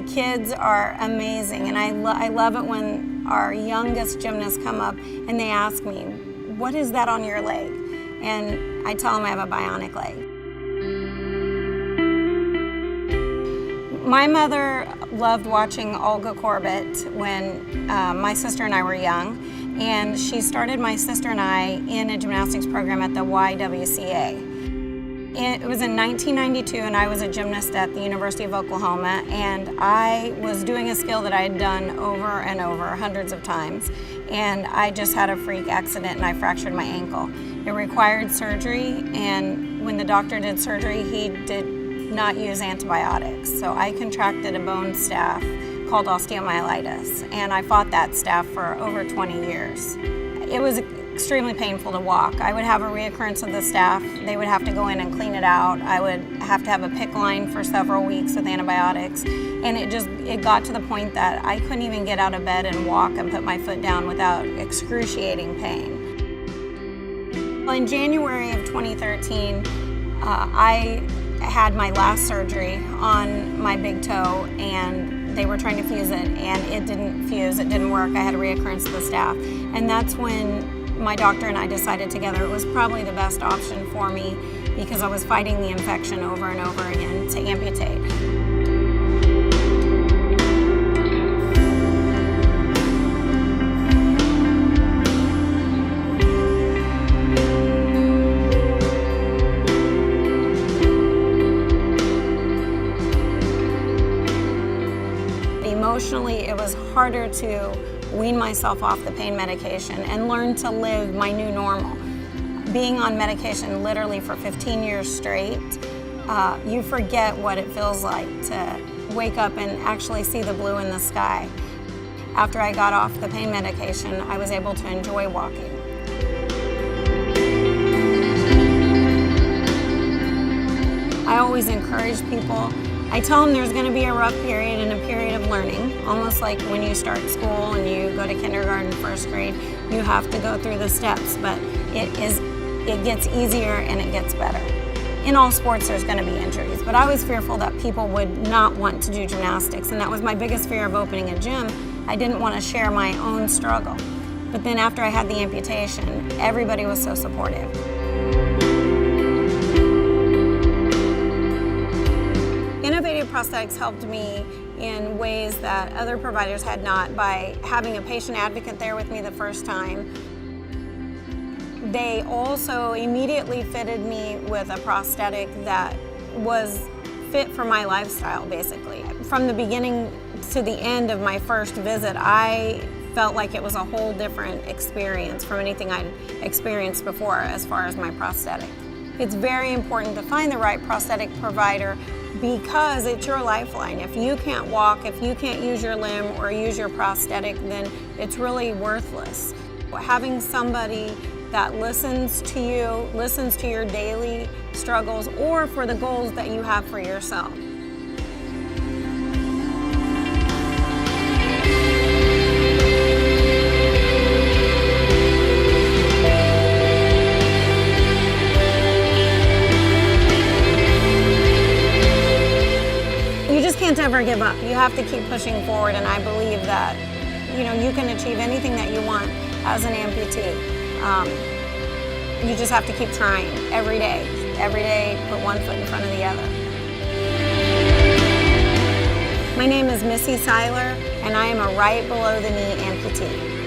The kids are amazing, and I love it when our youngest gymnasts come up and they ask me, what is that on your leg? And I tell them I have a bionic leg. My mother loved watching Olga Korbut when my sister and I were young, and she started my sister and I in a gymnastics program at the YWCA. It was in 1992, and I was a gymnast at the University of Oklahoma, and I was doing a skill that I had done over and over hundreds of times, and I just had a freak accident and I fractured my ankle. It required surgery, and when the doctor did surgery, he did not use antibiotics. So I contracted a bone staph called osteomyelitis, and I fought that staph for over 20 years. It was extremely painful to walk. I would have a reoccurrence of the staph. They would have to go in and clean it out. I would have to have a PICC line for several weeks with antibiotics, and it got to the point that I couldn't even get out of bed and walk and put my foot down without excruciating pain. Well, in January of 2013, I had my last surgery on my big toe, and they were trying to fuse it, and it didn't fuse, it didn't work. I had a reoccurrence of the staph, and that's when my doctor and I decided together it was probably the best option for me, because I was fighting the infection over and over again, to amputate. Emotionally, it was harder to wean myself off the pain medication and learn to live my new normal. Being on medication literally for 15 years straight, you forget what it feels like to wake up and actually see the blue in the sky. After I got off the pain medication, I was able to enjoy walking. I always encourage people. I tell them there's going to be a rough period and a period of learning, almost like when you start school and you go to kindergarten, first grade, you have to go through the steps, but it gets easier and it gets better. In all sports there's going to be injuries, but I was fearful that people would not want to do gymnastics, and that was my biggest fear of opening a gym. I didn't want to share my own struggle. But then after I had the amputation, everybody was so supportive. Innovative Prosthetics helped me in ways that other providers had not, by having a patient advocate there with me the first time. They also immediately fitted me with a prosthetic that was fit for my lifestyle, basically. From the beginning to the end of my first visit, I felt like it was a whole different experience from anything I'd experienced before as far as my prosthetic. It's very important to find the right prosthetic provider, because it's your lifeline. If you can't walk, if you can't use your limb or use your prosthetic, then it's really worthless. Having somebody that listens to you, listens to your daily struggles, or for the goals that you have for yourself. Can't ever give up. You have to keep pushing forward, and I believe that you can achieve anything that you want as an amputee. You just have to keep trying every day. Every day, put one foot in front of the other. My name is Missy Seiler, and I am a right below the knee amputee.